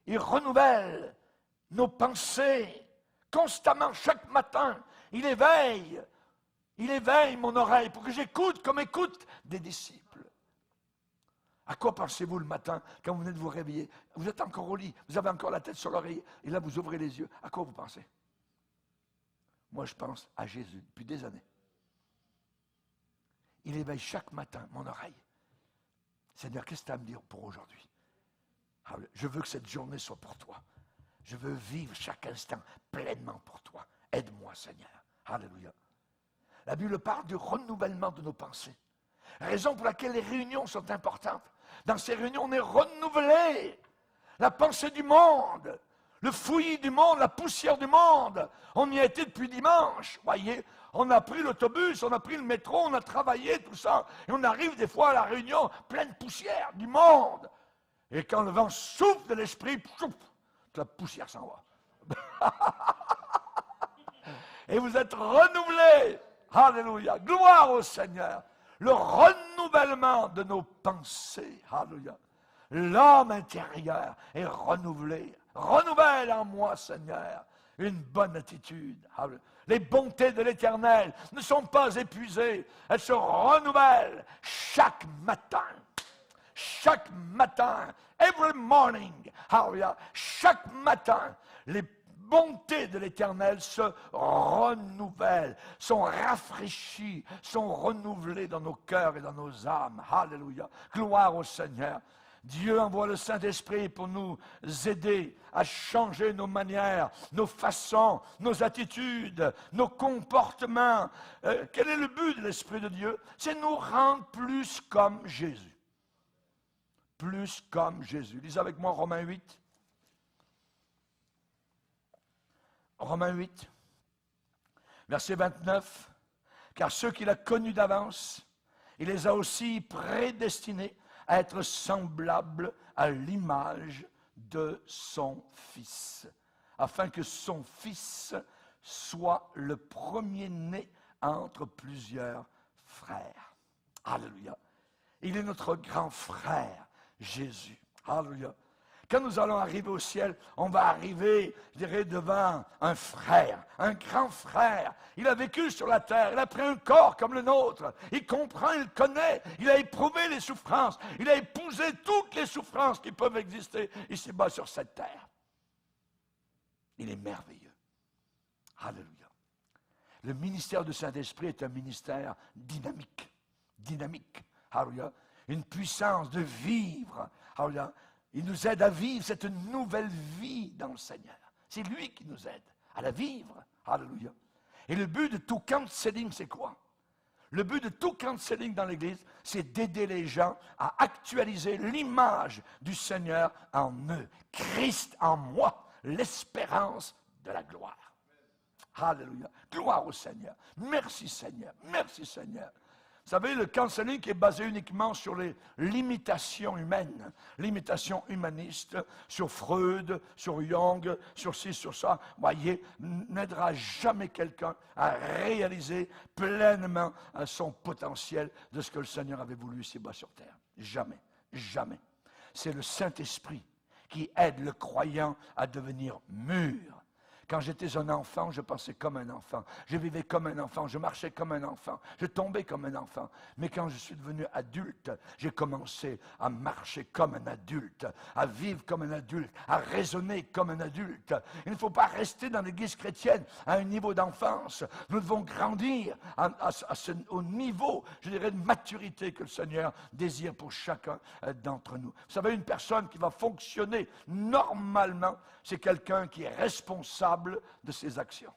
Speaker 1: Il renouvelle nos pensées constamment, chaque matin. Il éveille mon oreille pour que j'écoute comme écoute des disciples. À quoi pensez-vous le matin quand vous venez de vous réveiller? Vous êtes encore au lit, vous avez encore la tête sur l'oreiller, et là vous ouvrez les yeux. À quoi vous pensez? Moi je pense à Jésus depuis des années. Il éveille chaque matin mon oreille. Seigneur, qu'est-ce que tu as à me dire pour aujourd'hui? Je veux que cette journée soit pour toi. Je veux vivre chaque instant pleinement pour toi. Aide-moi, Seigneur. Alléluia. La Bible parle du renouvellement de nos pensées. Raison pour laquelle les réunions sont importantes. Dans ces réunions, on est renouvelé. La pensée du monde, le fouillis du monde, la poussière du monde. On y a été depuis dimanche, voyez. On a pris l'autobus, on a pris le métro, on a travaillé, tout ça. Et on arrive des fois à la réunion pleine de poussière, du monde. Et quand le vent souffle de l'esprit, toute la poussière s'en va. Et vous êtes renouvelés. Alléluia. Gloire au Seigneur. Le renouvellement de nos pensées. Alléluia. L'homme intérieur est renouvelé. Renouvelle en moi, Seigneur, une bonne attitude. Alléluia. Les bontés de l'Éternel ne sont pas épuisées. Elles se renouvellent chaque matin. Chaque matin. Every morning. Alléluia. Chaque matin. Les bontés de l'Éternel se renouvellent, sont rafraîchies, sont renouvelées dans nos cœurs et dans nos âmes. Alléluia. Gloire au Seigneur. Dieu envoie le Saint-Esprit pour nous aider à changer nos manières, nos façons, nos attitudes, nos comportements. Quel est le but de l'Esprit de Dieu? C'est nous rendre plus comme Jésus. Plus comme Jésus. Lisez avec moi Romains 8. Romains 8, verset 29. Car ceux qu'il a connus d'avance, il les a aussi prédestinés à être semblables à l'image de son Fils, afin que son Fils soit le premier-né entre plusieurs frères. Alléluia. Il est notre grand frère, Jésus. Alléluia. Quand nous allons arriver au ciel, on va arriver, je dirais, devant un frère, un grand frère. Il a vécu sur la terre, il a pris un corps comme le nôtre. Il comprend, il connaît, il a éprouvé les souffrances. Il a épousé toutes les souffrances qui peuvent exister ici-bas sur cette terre. Il est merveilleux. Alléluia. Le ministère du Saint-Esprit est un ministère dynamique. Dynamique. Alléluia. Une puissance de vivre. Alléluia. Il nous aide à vivre cette nouvelle vie dans le Seigneur. C'est lui qui nous aide à la vivre. Alléluia. Et le but de tout counseling, c'est quoi? Le but de tout counseling dans l'Église, c'est d'aider les gens à actualiser l'image du Seigneur en eux. Christ en moi, l'espérance de la gloire. Alléluia. Gloire au Seigneur. Merci Seigneur. Merci Seigneur. Vous savez, le counseling qui est basé uniquement sur les limitations humaines, limitations humanistes, sur Freud, sur Jung, sur ci, sur ça, voyez, n'aidera jamais quelqu'un à réaliser pleinement son potentiel de ce que le Seigneur avait voulu ici-bas sur terre. Jamais, jamais. C'est le Saint-Esprit qui aide le croyant à devenir mûr. Quand j'étais un enfant, je pensais comme un enfant. Je vivais comme un enfant, je marchais comme un enfant, je tombais comme un enfant. Mais quand je suis devenu adulte, j'ai commencé à marcher comme un adulte, à vivre comme un adulte, à raisonner comme un adulte. Il ne faut pas rester dans l'Église chrétienne à un niveau d'enfance. Nous devons grandir au niveau, je dirais, de maturité que le Seigneur désire pour chacun d'entre nous. Vous savez, une personne qui va fonctionner normalement, c'est quelqu'un qui est responsable de ses actions.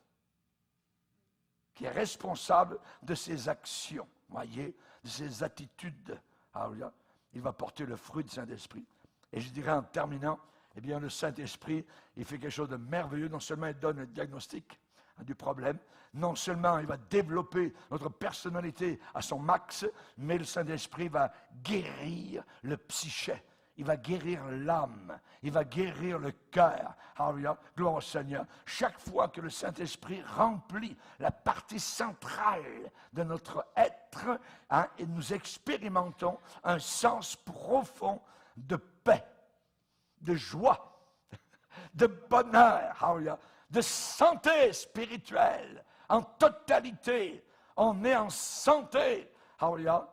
Speaker 1: Qui est responsable de ses actions, voyez, de ses attitudes. Alléluia. Il va porter le fruit du Saint-Esprit. Et je dirais en terminant, eh bien, le Saint-Esprit, il fait quelque chose de merveilleux. Non seulement il donne un diagnostic du problème, non seulement il va développer notre personnalité à son max, mais le Saint-Esprit va guérir le psyché. Il va guérir l'âme. Il va guérir le cœur. Alléluia. Gloire au Seigneur. Chaque fois que le Saint-Esprit remplit la partie centrale de notre être, et nous expérimentons un sens profond de paix, de joie, de bonheur, alléluia, de santé spirituelle, en totalité. On est en santé. Alléluia.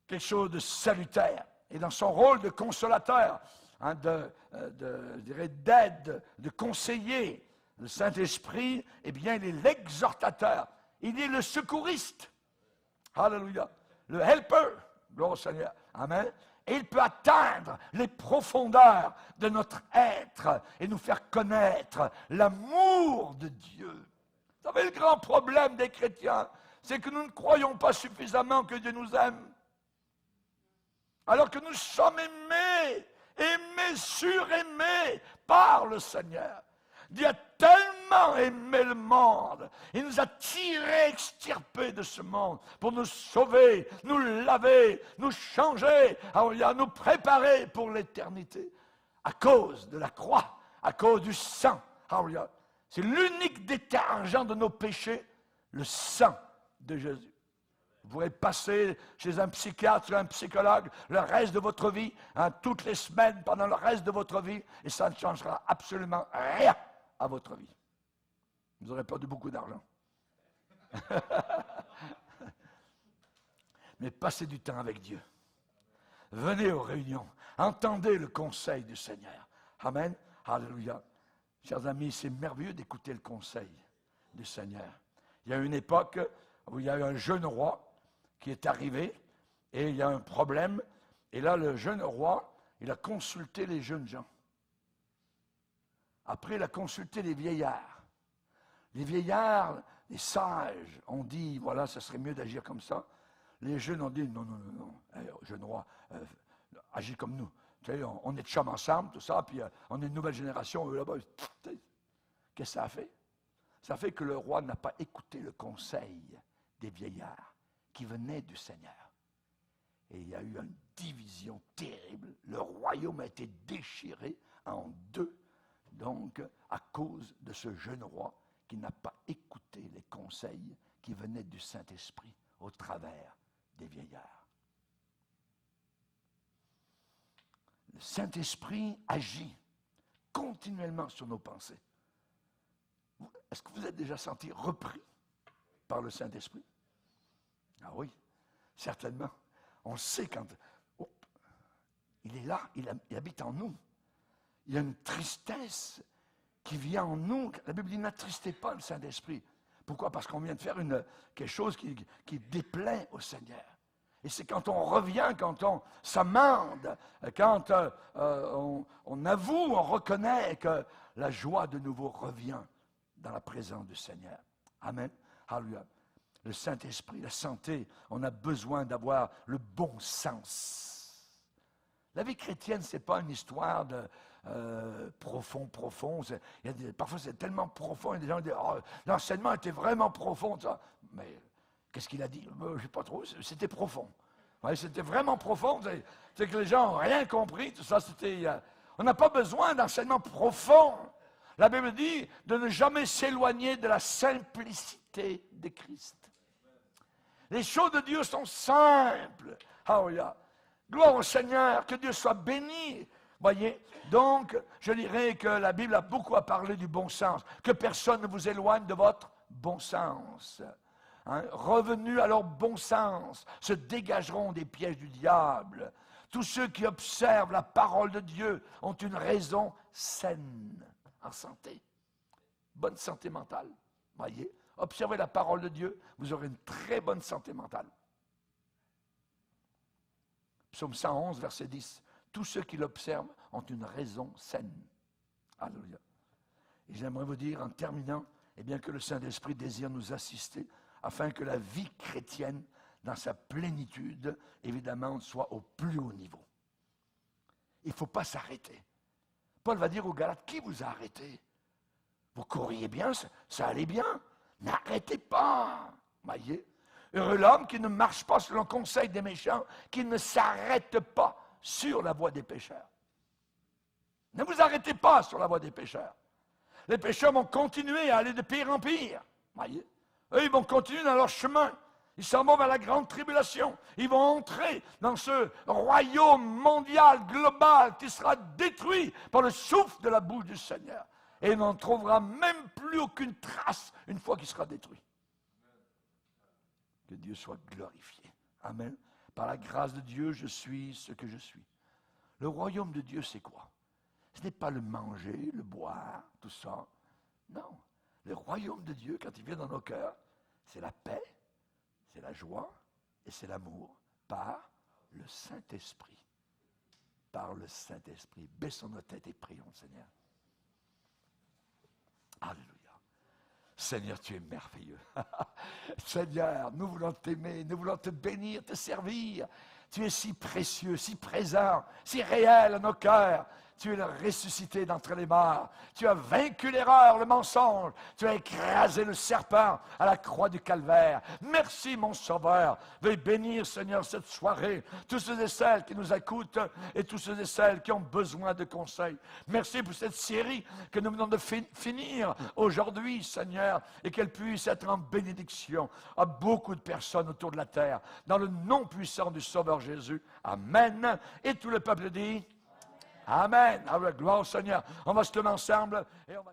Speaker 1: Quelque chose de salutaire. Et dans son rôle de consolateur, je dirais d'aide, de conseiller, le Saint-Esprit, eh bien, il est l'exhortateur. Il est le secouriste. Alléluia. Le helper. Gloire au Seigneur. Amen. Et il peut atteindre les profondeurs de notre être et nous faire connaître l'amour de Dieu. Vous savez, le grand problème des chrétiens, c'est que nous ne croyons pas suffisamment que Dieu nous aime. Alors que nous sommes aimés, suraimés par le Seigneur. Dieu a tellement aimé le monde. Il nous a tirés, extirpés de ce monde pour nous sauver, nous laver, nous changer, nous préparer pour l'éternité. À cause de la croix, à cause du sang. C'est l'unique détergent de nos péchés, le sang de Jésus. Vous pourrez passer chez un psychiatre ou un psychologue le reste de votre vie, toutes les semaines, pendant le reste de votre vie, et ça ne changera absolument rien à votre vie. Vous n'aurez perdu beaucoup d'argent. Mais passez du temps avec Dieu. Venez aux réunions. Entendez le conseil du Seigneur. Amen. Alléluia. Chers amis, c'est merveilleux d'écouter le conseil du Seigneur. Il y a une époque où il y a eu un jeune roi qui est arrivé, et il y a un problème, et là, le jeune roi, il a consulté les jeunes gens. Après, il a consulté les vieillards. Les vieillards, les sages, ont dit, voilà, ça serait mieux d'agir comme ça. Les jeunes ont dit, non, jeune roi, agis comme nous. Tu sais, on est de chums ensemble, tout ça, puis on est une nouvelle génération, eux là-bas. Qu'est-ce que ça a fait? Ça fait que le roi n'a pas écouté le conseil des vieillards qui venaient du Seigneur. Et il y a eu une division terrible. Le royaume a été déchiré en deux, donc à cause de ce jeune roi qui n'a pas écouté les conseils qui venaient du Saint-Esprit au travers des vieillards. Le Saint-Esprit agit continuellement sur nos pensées. Est-ce que vous êtes déjà senti repris par le Saint-Esprit? Ah oui, certainement. On le sait quand il est là, il habite en nous. Il y a une tristesse qui vient en nous. La Bible dit, n'attristez pas le Saint-Esprit. Pourquoi? Parce qu'on vient de faire quelque chose qui déplaît au Seigneur. Et c'est quand on revient, quand on s'amende, quand on avoue, on reconnaît que la joie de nouveau revient dans la présence du Seigneur. Amen. Alléluia. le Saint-Esprit, la santé, on a besoin d'avoir le bon sens. La vie chrétienne, ce n'est pas une histoire de profond. Parfois, c'est tellement profond, il y a des gens qui disent « Oh, l'enseignement était vraiment profond. » Mais qu'est-ce qu'il a dit? Je ne sais pas trop, c'était profond. Ouais, c'était vraiment profond, c'est que les gens n'ont rien compris, tout ça, c'était... on n'a pas besoin d'enseignement profond. La Bible dit de ne jamais s'éloigner de la simplicité de Christ. Les choses de Dieu sont simples. Alléluia. Gloire au Seigneur, que Dieu soit béni. Voyez, donc, je dirais que la Bible a beaucoup à parler du bon sens. Que personne ne vous éloigne de votre bon sens. Revenus à leur bon sens, se dégageront des pièges du diable. Tous ceux qui observent la parole de Dieu ont une raison saine, en santé. Bonne santé mentale. Voyez, observez la parole de Dieu, vous aurez une très bonne santé mentale. Psaume 111, verset 10. Tous ceux qui l'observent ont une raison saine. Alléluia. Et j'aimerais vous dire, en terminant, eh bien, que le Saint-Esprit désire nous assister afin que la vie chrétienne, dans sa plénitude, évidemment, soit au plus haut niveau. Il ne faut pas s'arrêter. Paul va dire aux Galates, qui vous a arrêté? Vous courriez bien, ça allait bien. N'arrêtez pas. Voyez? Heureux l'homme qui ne marche pas selon le conseil des méchants, qui ne s'arrête pas sur la voie des pécheurs. Ne vous arrêtez pas sur la voie des pécheurs. Les pécheurs vont continuer à aller de pire en pire. Voyez? Eux, ils vont continuer dans leur chemin. Ils s'en vont vers la grande tribulation. Ils vont entrer dans ce royaume mondial, global, qui sera détruit par le souffle de la bouche du Seigneur. Et il n'en trouvera même plus aucune trace une fois qu'il sera détruit. Que Dieu soit glorifié. Amen. Par la grâce de Dieu, je suis ce que je suis. Le royaume de Dieu, c'est quoi? Ce n'est pas le manger, le boire, tout ça. Non. Le royaume de Dieu, quand il vient dans nos cœurs, c'est la paix, c'est la joie et c'est l'amour par le Saint-Esprit. Par le Saint-Esprit. Baissons nos têtes et prions, Seigneur. Alléluia. Seigneur, tu es merveilleux. Seigneur, nous voulons t'aimer, nous voulons te bénir, te servir. Tu es si précieux, si présent, si réel à nos cœurs. Tu es le ressuscité d'entre les morts. Tu as vaincu l'erreur, le mensonge. Tu as écrasé le serpent à la croix du calvaire. Merci, mon Sauveur. Veuille bénir, Seigneur, cette soirée. Tous ceux et celles qui nous écoutent et tous ceux et celles qui ont besoin de conseils. Merci pour cette série que nous venons de finir aujourd'hui, Seigneur, et qu'elle puisse être en bénédiction à beaucoup de personnes autour de la terre. Dans le nom puissant du Sauveur Jésus. Amen. Et tout le peuple dit... Amen. Gloire au Seigneur. On va se lever ensemble et on va...